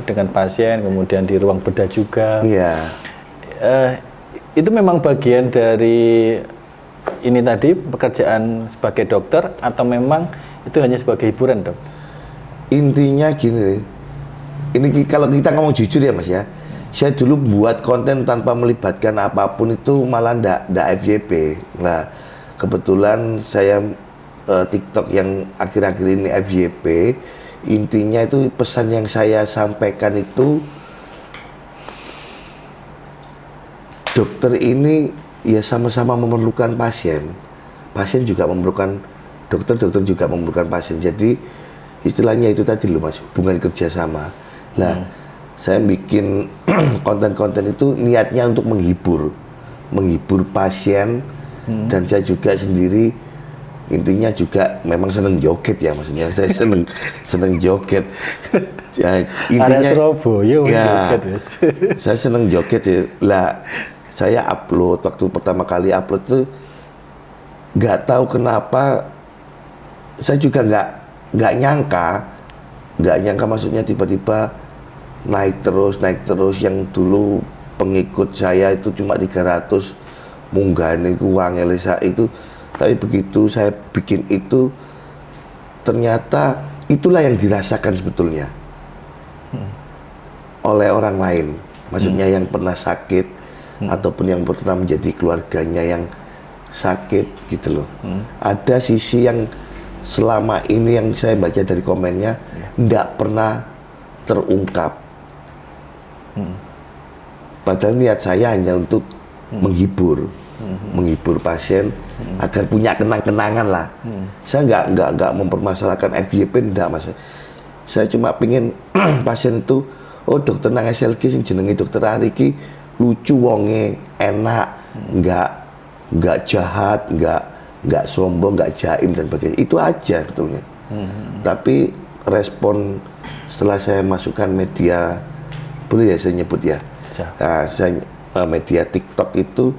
Speaker 2: dengan pasien, kemudian di ruang bedah juga. Itu memang bagian dari ini tadi pekerjaan sebagai dokter atau memang itu hanya sebagai hiburan, Dok?
Speaker 1: Intinya gini, ini kalau kita ngomong jujur ya Mas ya, saya dulu buat konten tanpa melibatkan apapun itu malah ndak FYP. Nah, kebetulan saya TikTok yang akhir-akhir ini FYP, intinya itu pesan yang saya sampaikan itu, dokter ini ya sama-sama memerlukan pasien, pasien juga memerlukan dokter, dokter juga memerlukan pasien. Jadi istilahnya itu tadi loh Mas, hubungan kerjasama. Nah, saya bikin konten-konten itu niatnya untuk menghibur pasien, dan saya juga sendiri intinya juga memang seneng joget ya, maksudnya saya seneng joget. Ya, intinya
Speaker 2: Surabaya
Speaker 1: ya,
Speaker 2: joget,
Speaker 1: saya seneng joget ya. Lah, saya upload waktu pertama kali upload tuh nggak tahu kenapa, saya juga nggak nyangka maksudnya tiba-tiba naik terus yang dulu pengikut saya itu cuma 300, munggah niku uang Elisa itu, tapi begitu saya bikin itu ternyata itulah yang dirasakan sebetulnya oleh orang lain, maksudnya yang pernah sakit ataupun yang pernah menjadi keluarganya yang sakit gitu loh. Ada sisi yang selama ini yang saya baca dari komennya tidak pernah terungkap. Padahal niat saya hanya untuk menghibur pasien agar punya kenang-kenangan lah. Saya nggak mempermasalahkan FYP, enggak Mas. Saya cuma pingin pasien itu, oh dokter nang SLG sing jenenge dokter Ari ki lucu wonge, enak, nggak jahat, nggak sombong, nggak jaim dan sebagainya. Itu aja sebetulnya. Tapi respon setelah saya masukkan media, boleh ya saya nyebut ya, media TikTok itu,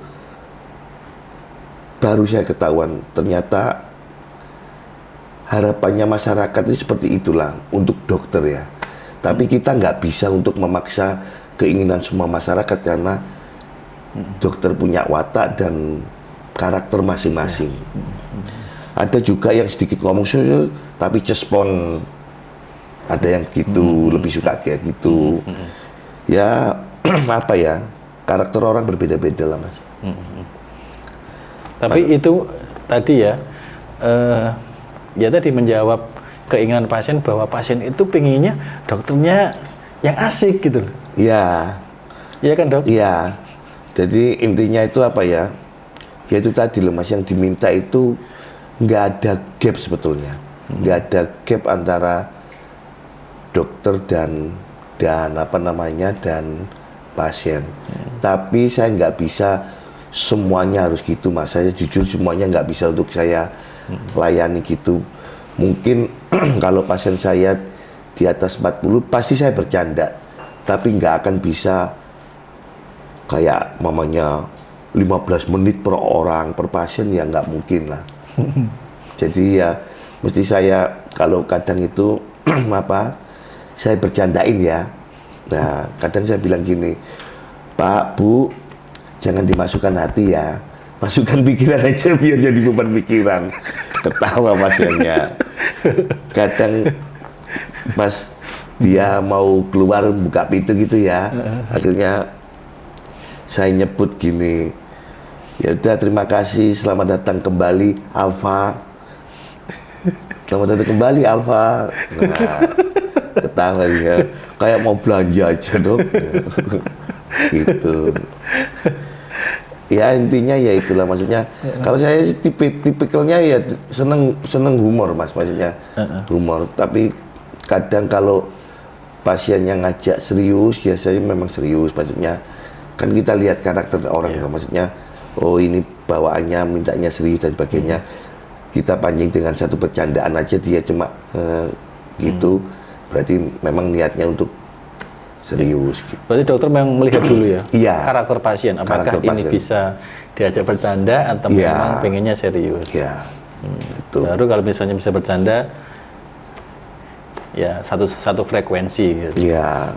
Speaker 1: baru saya ketahuan ternyata harapannya masyarakat itu seperti itulah untuk dokter ya. Tapi kita nggak bisa untuk memaksa keinginan semua masyarakat karena dokter punya watak dan karakter masing-masing. Ada juga yang sedikit ngomong tapi cespon, ada yang gitu, lebih suka kayak gitu. Ya apa ya, karakter orang berbeda-beda lah Mas.
Speaker 2: Tapi itu tadi ya, ya tadi menjawab keinginan pasien bahwa pasien itu pengennya dokternya yang asik gitu loh.
Speaker 1: Iya.
Speaker 2: Iya kan Dok?
Speaker 1: Iya. Jadi intinya itu apa ya? Ya itu tadi loh Mas, yang diminta itu nggak ada gap sebetulnya. Nggak ada gap antara dokter dan apa namanya dan pasien. Tapi saya nggak bisa semuanya harus gitu Mas. Saya jujur semuanya nggak bisa untuk saya layani gitu. Mungkin kalau pasien saya di atas 40 pasti saya bercanda, tapi nggak akan bisa kayak mamanya 15 menit per orang per pasien, ya nggak mungkin lah. Jadi ya mesti saya kalau kadang itu apa, saya bercandain ya. Nah kadang saya bilang gini, Pak, Bu, jangan dimasukkan hati ya, masukkan pikiran aja biar jadi beban pikiran. Ketawa pasiennya. Kadang pas dia mau keluar buka pintu gitu ya, akhirnya saya nyebut gini, ya udah terima kasih, selamat datang kembali Alfa, selamat datang kembali Alfa. Nah, ketawa dia kayak mau belanja aja Dok. Gitu. Ya intinya ya itulah, maksudnya kalau saya tipikalnya ya seneng humor Mas, maksudnya humor. Tapi kadang kalau pasien yang ngajak serius ya saya memang serius, maksudnya kan kita lihat karakter orang, maksudnya oh ini bawaannya mintanya serius dan sebagainya. kita pancing dengan satu bercandaan aja dia cuma gitu, berarti memang niatnya untuk serius gitu.
Speaker 2: Berarti dokter memang melihat dulu ya,
Speaker 1: Iya.
Speaker 2: karakter pasien, apakah
Speaker 1: Karakter
Speaker 2: ini
Speaker 1: pasien.
Speaker 2: bisa diajak bercanda atau
Speaker 1: Iya.
Speaker 2: memang pengennya serius.
Speaker 1: Ya, itu.
Speaker 2: Baru kalau misalnya bisa bercanda, ya satu frekuensi gitu.
Speaker 1: Ya,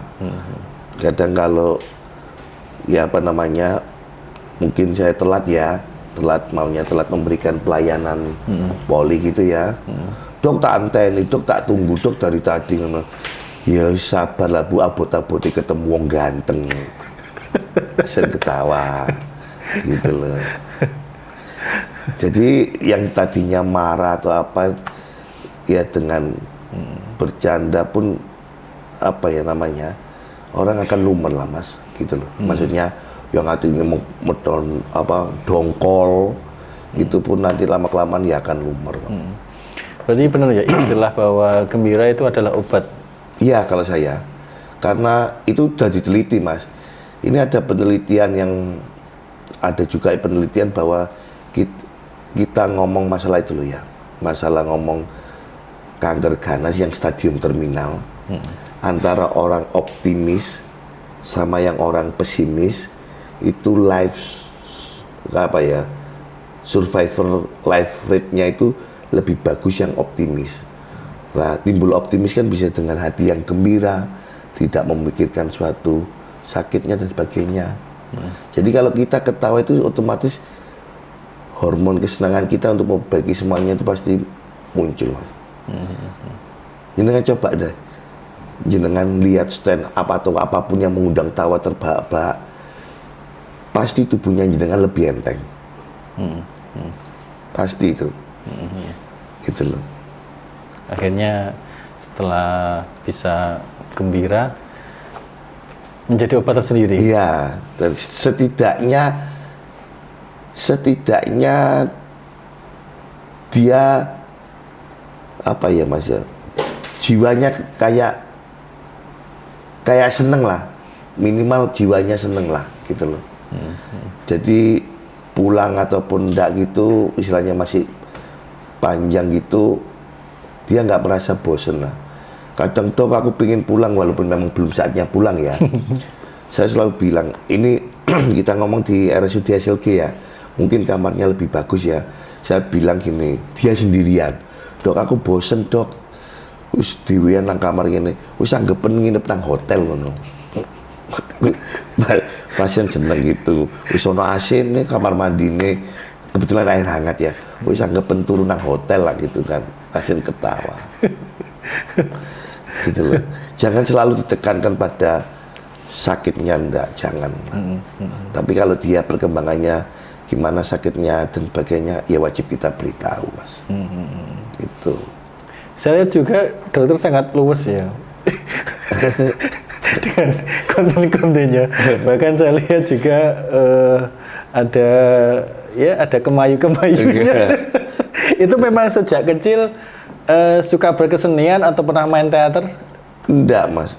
Speaker 1: kadang kalau ya apa namanya, mungkin saya telat telat memberikan pelayanan poli gitu ya. Dok tak anteni, dok tak tunggu, dok dari tadi ngono. Ya sabarlah Bu, abot-abote ketemu wong ganteng. Saya ketawa gitu loh. Jadi yang tadinya marah atau apa ya dengan bercanda pun apa ya namanya, orang akan lumer lah Mas gitu loh. Maksudnya yang hatinya medon apa dongkol itu pun nanti lama-kelamaan ya akan lumer.
Speaker 2: Berarti benar ya istilah bahwa gembira itu adalah obat.
Speaker 1: Iya kalau saya, karena itu sudah diteliti Mas. Ini ada penelitian juga penelitian bahwa kita ngomong masalah itu loh ya, masalah ngomong kanker ganas yang stadium terminal, antara orang optimis sama yang orang pesimis itu survivor life rate-nya itu lebih bagus yang optimis. Nah, timbul optimis kan bisa dengan hati yang gembira, tidak memikirkan suatu sakitnya dan sebagainya. Jadi kalau kita ketawa itu otomatis hormon kesenangan kita untuk memperbaiki semuanya itu pasti muncul, Mas. Jenengan coba deh, jenengan lihat stand up atau apapun yang mengundang tawa terbahak-bahak, pasti tubuhnya jenengan lebih enteng. Pasti itu. Gitu loh.
Speaker 2: Akhirnya setelah bisa gembira menjadi obat tersendiri.
Speaker 1: Iya, dan setidaknya dia apa ya Mas ya, jiwanya kayak seneng lah, minimal jiwanya seneng lah gitu loh. Jadi pulang ataupun enggak gitu, istilahnya masih panjang gitu, dia nggak merasa bosen lah. Kadang tuh aku pingin pulang walaupun memang belum saatnya pulang ya. Saya selalu bilang, ini kita ngomong di RSUD SLG ya, mungkin kamarnya lebih bagus ya. Saya bilang gini, dia sendirian. Dok aku bosen dok, wis dhewean nang kamar gini, wis anggepen nginep nang hotel ngono. Pasien seneng gitu, wis ono AC nih kamar mandi nih, kebetulan air hangat ya, wis anggepen turun nang hotel lah gitu kan. Pasien ketawa. Gitu loh. Jangan selalu ditekankan pada sakitnya, enggak, jangan. Tapi kalau dia perkembangannya gimana sakitnya dan sebagainya, ya wajib kita beritahu, Mas. Itu.
Speaker 2: Saya lihat juga dokter sangat luwes ya. Dengan konten-kontennya. Bahkan saya lihat juga ada kemayu-kemayunya. Itu memang sejak kecil suka berkesenian atau pernah main teater?
Speaker 1: Enggak, Mas.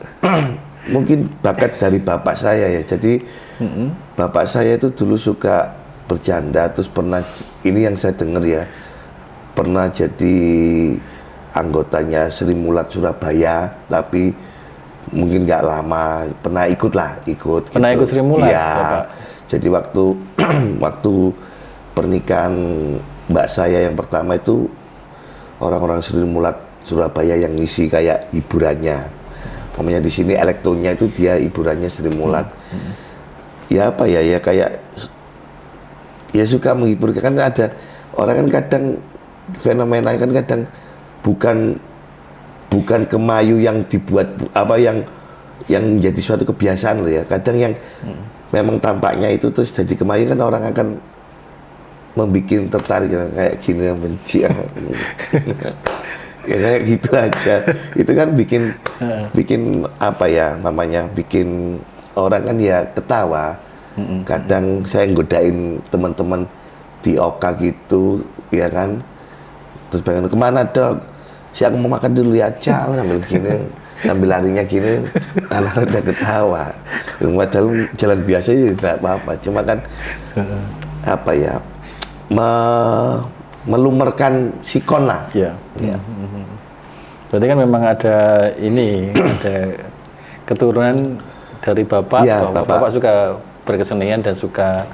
Speaker 1: Mungkin bakat dari bapak saya ya. Jadi bapak saya itu dulu suka bercanda, terus pernah, ini yang saya dengar ya, pernah jadi anggotanya Sri Mulat Surabaya, tapi mungkin nggak lama, pernah ikut.
Speaker 2: Pernah
Speaker 1: gitu.
Speaker 2: ikut Sri Mulat?
Speaker 1: Iya. Jadi waktu pernikahan mbak saya yang pertama itu, orang-orang Sri Mulat Surabaya yang ngisi kayak hiburannya. Namanya di sini elektronya itu dia hiburannya Sri Mulat. Ya apa ya, ya kayak ya suka menghibur, kan ada orang kan kadang fenomena kan kadang bukan kemayu yang dibuat apa yang menjadi suatu kebiasaan loh ya. Kadang yang memang tampaknya itu terus jadi kemayu kan orang akan membuat tertarik kayak gini, benci ya kayak gitu aja. Itu kan bikin apa ya namanya, bikin orang kan ya ketawa. Kadang saya nggodain teman-teman di Oka gitu ya kan, terus pengen kemana dok, saya mau makan dulu ya aja, sambil gini, sambil larinya gini, anak-anak udah ketawa. Padahal jalan biasa ya tidak apa-apa, cuma kan apa ya, melumerkan sikon lah.
Speaker 2: Ya.
Speaker 1: Ya.
Speaker 2: Berarti kan memang ada ini, ada keturunan dari bapak,
Speaker 1: Ya,
Speaker 2: bahwa bapak suka berkesenian dan suka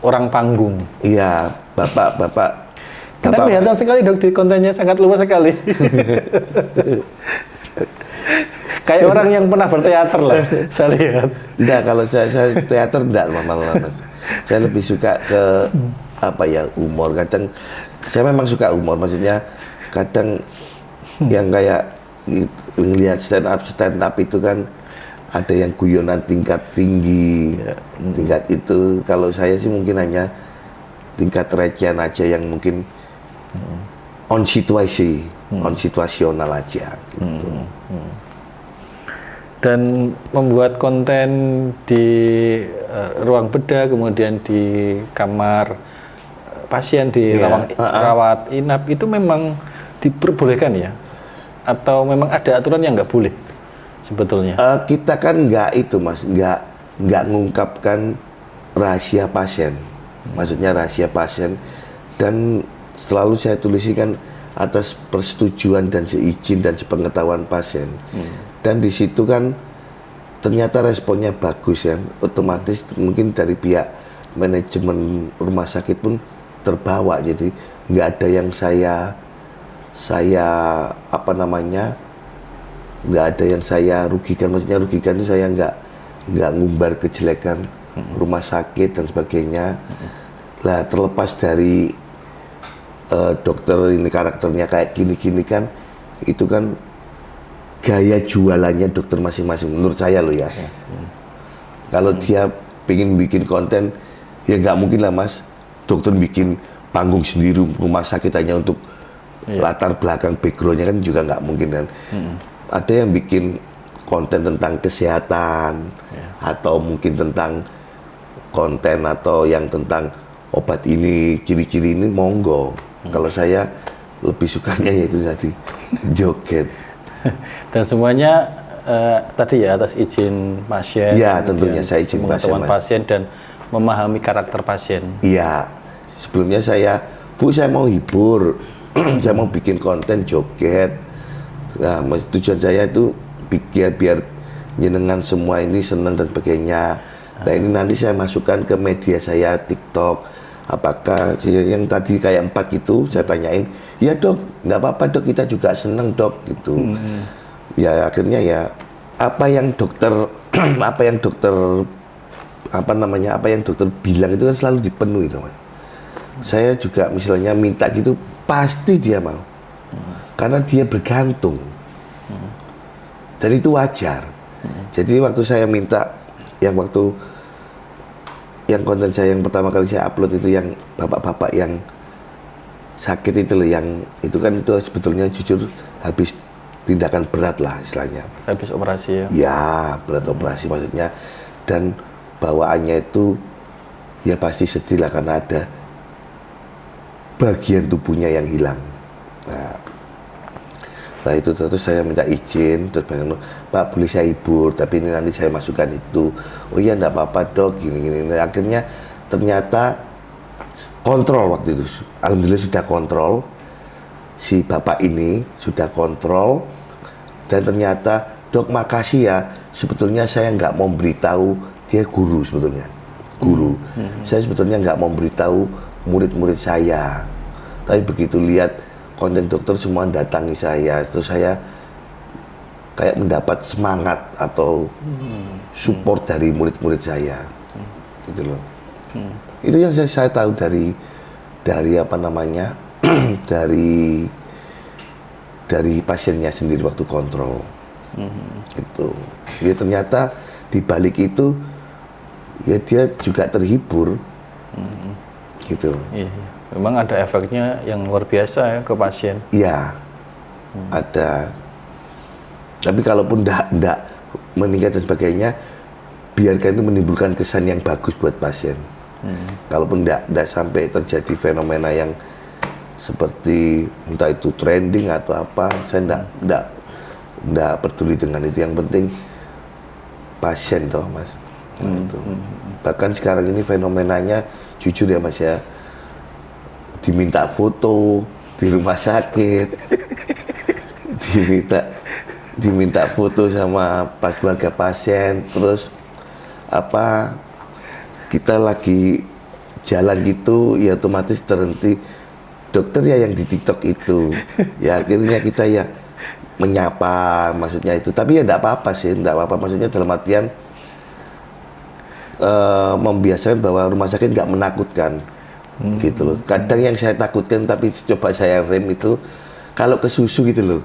Speaker 2: orang panggung.
Speaker 1: Iya, bapak.
Speaker 2: Karena kelihatan sekali dok di kontennya sangat luas sekali. Kayak orang yang pernah berteater lah, saya lihat.
Speaker 1: Enggak, kalau saya teater enggak malah Mas. Saya lebih suka ke apa ya, humor. Kadang saya memang suka humor, maksudnya kadang yang kayak lihat stand up itu kan ada yang guyonan tingkat tinggi, tingkat itu. Kalau saya sih mungkin hanya tingkat recehan aja yang mungkin on situasi, on situasional aja gitu.
Speaker 2: Dan membuat konten di ruang bedah, kemudian di kamar pasien di rawat inap itu memang diperbolehkan ya? Atau memang ada aturan yang nggak boleh sebetulnya?
Speaker 1: Kita kan nggak itu Mas, nggak ngungkapkan rahasia pasien. Maksudnya rahasia pasien, dan selalu saya tuliskan atas persetujuan dan seizin dan sepengetahuan pasien. Dan di situ kan ternyata responnya bagus ya, otomatis mungkin dari pihak manajemen rumah sakit pun terbawa, jadi nggak ada yang saya apa namanya, nggak ada yang saya rugikan. Maksudnya rugikan itu saya nggak ngumbar kejelekan rumah sakit dan sebagainya. Lah terlepas dari dokter ini karakternya kayak gini-gini kan, itu kan gaya jualannya dokter masing-masing menurut saya loh ya. Kalau dia pengen bikin konten, ya nggak mungkin lah Mas, dokter bikin panggung sendiri rumah sakit hanya untuk latar belakang backgroundnya kan juga nggak mungkin kan. Ada yang bikin konten tentang kesehatan, atau mungkin tentang konten atau yang tentang obat ini, ciri-ciri ini, monggo. Kalau saya lebih sukanya yaitu tadi joget.
Speaker 2: Dan semuanya tadi ya atas izin pasien.
Speaker 1: Iya, tentunya saya izin
Speaker 2: pasien dan memahami karakter pasien.
Speaker 1: Iya, sebelumnya Bu, saya mau hibur, saya mau bikin konten joget. Nah, tujuan saya itu biar nyenengan semua ini, senang dan sebagainya. Nah, ini nanti saya masukkan ke media saya, TikTok. Apakah yang tadi kayak 4 gitu, saya tanyain, ya dok, nggak apa-apa dok, kita juga seneng dok gitu. Ya akhirnya ya apa yang dokter bilang itu kan selalu dipenuhi teman. Saya juga misalnya minta gitu, pasti dia mau, karena dia bergantung, dan itu wajar. Jadi waktu saya minta, yang konten saya yang pertama kali saya upload itu yang bapak-bapak yang sakit itu loh, yang itu kan itu sebetulnya jujur habis tindakan berat lah istilahnya.
Speaker 2: Habis operasi ya?
Speaker 1: Ya, berat operasi maksudnya, dan bawaannya itu ya pasti sedih lah karena ada bagian tubuhnya yang hilang. Nah itu terus saya minta izin, terus Pak boleh saya hibur, tapi ini nanti saya masukkan itu. Oh iya enggak apa-apa dok, gini-gini. Nah, akhirnya ternyata kontrol waktu itu. Alhamdulillah sudah kontrol. Si bapak ini sudah kontrol. Dan ternyata, dok makasih ya, sebetulnya saya nggak mau beritahu, dia guru sebetulnya. Guru. Saya sebetulnya nggak mau beritahu murid-murid saya. Tapi begitu lihat konten dokter semua datangi saya, terus saya kayak mendapat semangat atau support dari murid-murid saya, gitu loh. Itu yang saya tahu dari apa namanya, dari pasiennya sendiri waktu kontrol. Itu, ya ternyata di balik itu, ya dia juga terhibur, gitu loh.
Speaker 2: Iya. Memang ada efeknya yang luar biasa ya ke pasien.
Speaker 1: Iya, ada. Tapi kalaupun enggak meningkat dan sebagainya, biarkan itu menimbulkan kesan yang bagus buat pasien. Kalaupun enggak sampai terjadi fenomena yang seperti entah itu trending atau apa, saya enggak peduli dengan itu. Yang penting pasien toh Mas. Nah, itu. Bahkan sekarang ini fenomenanya jujur ya Mas ya, diminta foto di rumah sakit, diminta foto sama keluarga pasien, terus apa kita lagi jalan gitu ya otomatis terhenti dokter ya yang di TikTok itu. Ya akhirnya kita ya menyapa, maksudnya itu, tapi ya enggak apa-apa sih, enggak apa-apa, maksudnya dalam artian membiasakan bahwa rumah sakit nggak menakutkan. Gitu loh. Kadang yang saya takutkan tapi coba saya rem itu kalau ke susu gitu loh,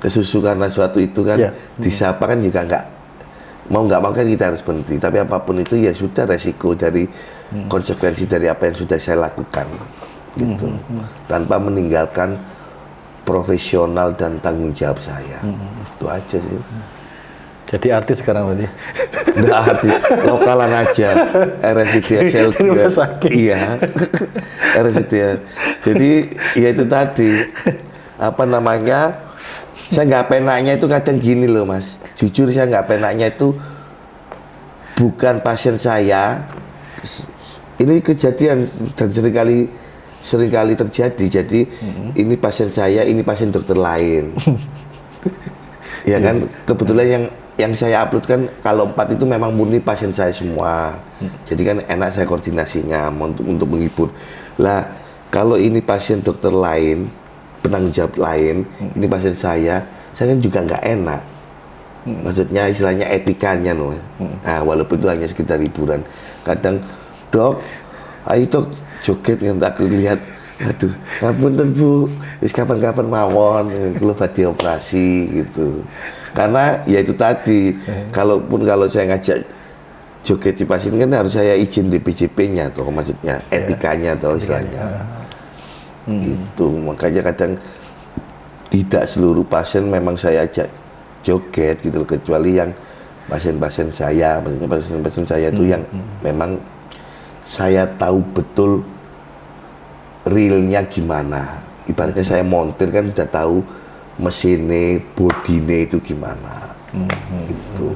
Speaker 1: ke susu karena suatu itu kan disapa kan juga nggak mau kan kita harus berhenti, tapi apapun itu ya sudah resiko dari konsekuensi dari apa yang sudah saya lakukan gitu, tanpa meninggalkan profesional dan tanggung jawab saya. Itu aja sih.
Speaker 2: Jadi artis sekarang berarti?
Speaker 1: Nggak artis, lokalan aja. RSUD SLG. Iya. RSUD. Jadi ya itu tadi. Apa namanya? Saya nggak penaknya itu kadang gini loh Mas. Jujur saya nggak penaknya itu bukan pasien saya. Ini kejadian dan seringkali terjadi. Jadi ini pasien saya, ini pasien dokter lain. Ya kan, kebetulan yang saya upload kan kalau 4 itu memang murni pasien saya semua. Jadi kan enak saya koordinasinya untuk menghibur. Lah kalau ini pasien dokter lain, penanggung jawab lain, ini pasien saya kan juga nggak enak. Maksudnya istilahnya etikanya loh. Nah, walaupun itu hanya sekitar hiburan. Kadang dok, ayo dok joget kan aku lihat. Aduh, ngapunten Bu, kapan-kapan mawon, kalau badhe operasi gitu. Karena ya itu tadi, kalau saya ngajak joget di pasien kan harus saya izin DPJP-nya tuh, maksudnya etikanya atau istilahnya. Itu makanya kadang tidak seluruh pasien memang saya ajak joget gitu, kecuali yang pasien-pasien saya, maksudnya pasien-pasien saya itu yang memang saya tahu betul realnya gimana. Ibaratnya saya montir kan udah tahu mesinnya, bodine itu gimana. Gitu.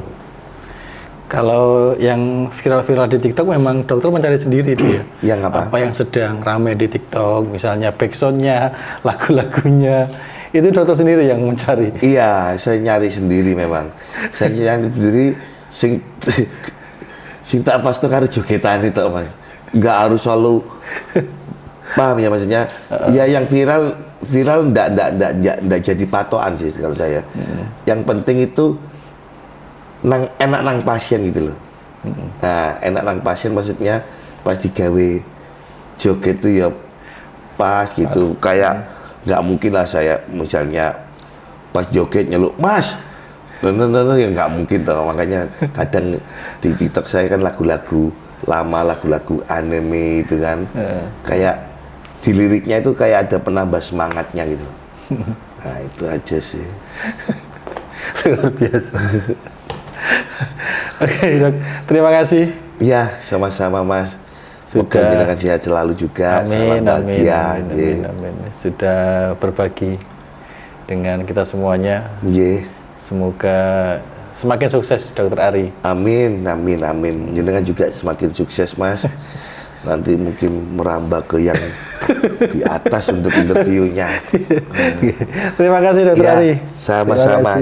Speaker 2: Kalau yang viral-viral di TikTok memang dokter mencari sendiri itu ya?
Speaker 1: Yang apa?
Speaker 2: Apa yang sedang ramai di TikTok, misalnya backsound-nya, lagu-lagunya, itu dokter sendiri yang mencari?
Speaker 1: Iya, saya nyari sendiri memang. Saya nyari sendiri, sing tak pas tuh harus jogetan itu Mas. Nggak harus selalu, paham ya maksudnya? Ya yang viral nggak jadi patokan sih kalau saya. Yang penting itu enak nang pasien gitu loh. Nah, enak nang pasien maksudnya pas digawe joget itu ya pas gitu. Kayak nggak mungkin lah saya misalnya pas joget nyeluk Mas, ya nggak mungkin toh. Makanya kadang di TikTok saya kan lagu-lagu lama, lagu-lagu anime itu kan, kayak di liriknya itu kayak ada penambah semangatnya gitu. Nah itu aja sih.
Speaker 2: Luar biasa. Oke dok, terima kasih.
Speaker 1: Ya sama-sama Mas.
Speaker 2: Sudah
Speaker 1: dengan sehat selalu juga.
Speaker 2: Amin, amin. Sudah berbagi dengan kita semuanya. Semoga semakin sukses Dokter Ari.
Speaker 1: Amin. Jenengan juga semakin sukses Mas. Nanti mungkin merambah ke yang di atas untuk interviewnya.
Speaker 2: Terima kasih Dokter Ari.
Speaker 1: Sama-sama.